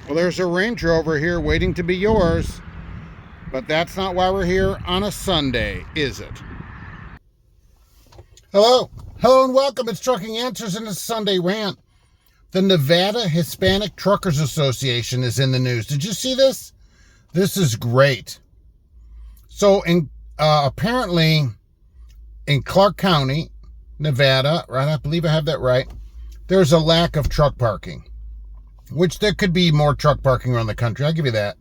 Well, there's a Range Rover here waiting to be yours. But that's not why we're here on a Sunday, is it? Hello. Hello and welcome. It's Trucking Answers and a Sunday Rant. The Nevada Hispanic Truckers Association is in the news. Did you see this? This is great. So apparently in Clark County, Nevada, right? I believe I have that right. There's a lack of truck parking, which there could be more truck parking around the country. I'll give you that.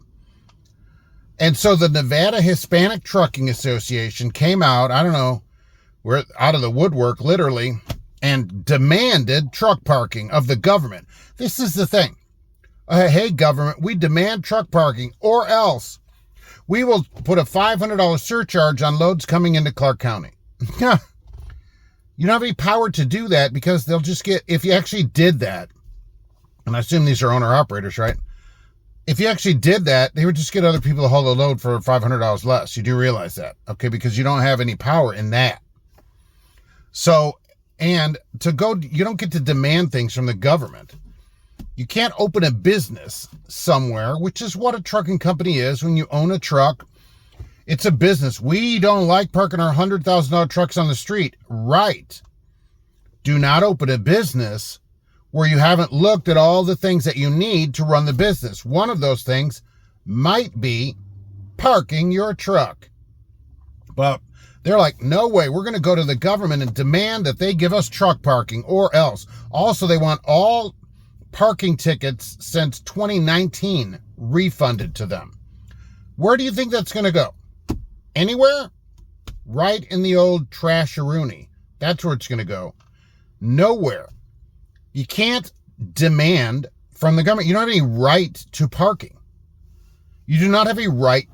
And so the Nevada Hispanic Trucking Association came out, I don't know, we're out of the woodwork, literally, and demanded truck parking of the government. This is the thing. Hey, government, we demand truck parking, or else we will put a $500 surcharge on loads coming into Clark County. You don't have any power to do that because they'll just get, if you actually did that, and I assume these are owner-operators, right? If you actually did that, they would just get other people to haul the load for $500 less. You do realize that, okay? Because you don't have any power in that. So, and to go, you don't get to demand things from the government. You can't open a business somewhere, which is what a trucking company is. When you own a truck, it's a business. We don't like parking our $100,000 trucks on the street. Right. Do not open a business where you haven't looked at all the things that you need to run the business. One of those things might be parking your truck. But they're like, no way, we're going to go to the government and demand that they give us truck parking or else. Also, they want all parking tickets since 2019 refunded to them. Where do you think that's going to go? Anywhere? Right in the old trash-a-rooney. That's where it's going to go. Nowhere. You can't demand from the government. You don't have any right to parking. You do not have a right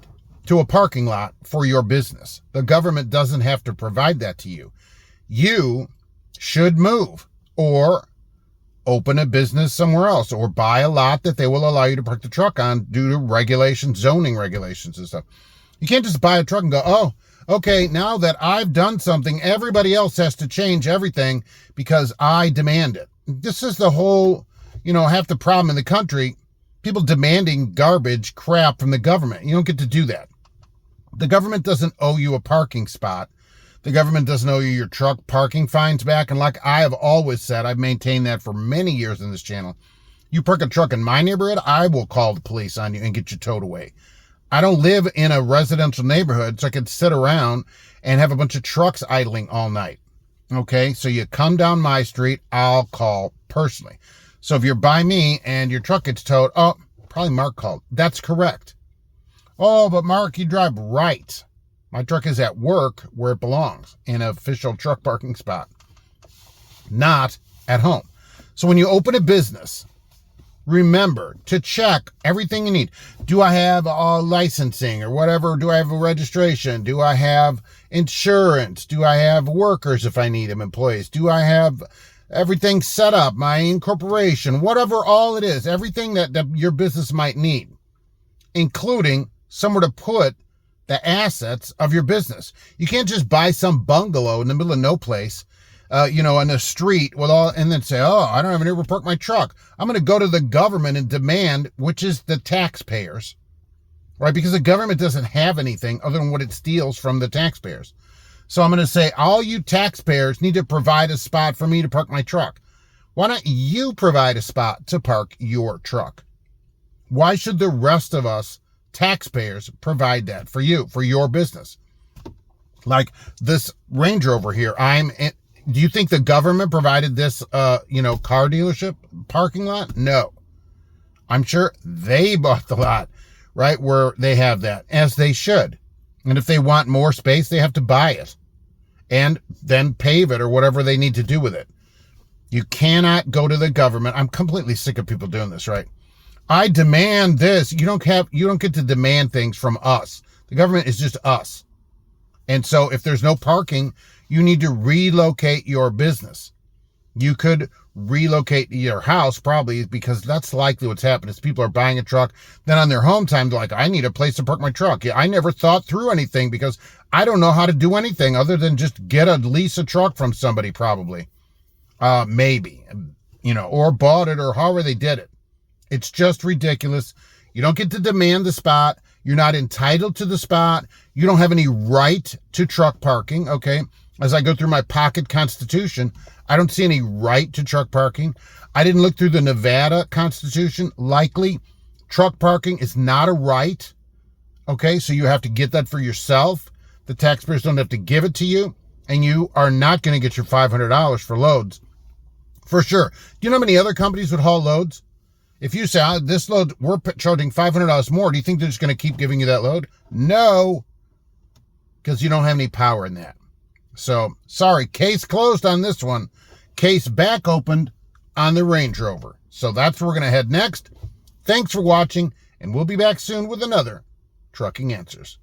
to a parking lot for your business. The government doesn't have to provide that to you. You should move or open a business somewhere else or buy a lot that they will allow you to park the truck on due to regulations, zoning regulations and stuff. You can't just buy a truck and go, oh, okay, now that I've done something, everybody else has to change everything because I demand it. This is the whole, half the problem in the country, people demanding garbage crap from the government. You don't get to do that. The government doesn't owe you a parking spot. The government doesn't owe you your truck parking fines back. And like I have always said, I've maintained that for many years in this channel. You park a truck in my neighborhood, I will call the police on you and get you towed away. I don't live in a residential neighborhood, so I could sit around and have a bunch of trucks idling all night. Okay, so you come down my street, I'll call personally. So if you're by me and your truck gets towed, oh, probably Mark called. That's correct. Oh, but Mark, you drive right. My truck is at work where it belongs, in an official truck parking spot, not at home. So when you open a business, remember to check everything you need. Do I have licensing or whatever? Do I have a registration? Do I have insurance? Do I have workers if I need them, employees? Do I have everything set up, my incorporation, whatever all it is, everything that your business might need, including somewhere to put the assets of your business. You can't just buy some bungalow in the middle of no place, on the street with all, and then say, oh, I don't have anywhere to park my truck. I'm going to go to the government and demand, which is the taxpayers, right? Because the government doesn't have anything other than what it steals from the taxpayers. So I'm going to say, all you taxpayers need to provide a spot for me to park my truck. Why don't you provide a spot to park your truck? Why should the rest of us taxpayers provide that for you, for your business? Like this Range Rover here, do you think the government provided this, car dealership parking lot? No. I'm sure they bought the lot, right, where they have that, as they should. And if they want more space, they have to buy it and then pave it or whatever they need to do with it. You cannot go to the government. I'm completely sick of people doing this, right? I demand this. You don't get to demand things from us. The government is just us. And so if there's no parking, you need to relocate your business. You could relocate your house probably, because that's likely what's happened is people are buying a truck. Then on their home time, they're like, I need a place to park my truck. Yeah, I never thought through anything because I don't know how to do anything other than just lease a truck from somebody probably. Maybe, or bought it or however they did it. It's just ridiculous. You don't get to demand the spot. You're not entitled to the spot. You don't have any right to truck parking, okay? As I go through my pocket constitution, I don't see any right to truck parking. I didn't look through the Nevada Constitution. Likely, truck parking is not a right, okay? So you have to get that for yourself. The taxpayers don't have to give it to you, and you are not going to get your $500 for loads. For sure. Do you know how many other companies would haul loads? If you say, this load, we're charging $500 more, do you think they're just going to keep giving you that load? No, because you don't have any power in that. So, sorry, case closed on this one. Case back opened on the Range Rover. So that's where we're going to head next. Thanks for watching, and we'll be back soon with another Trucking Answers.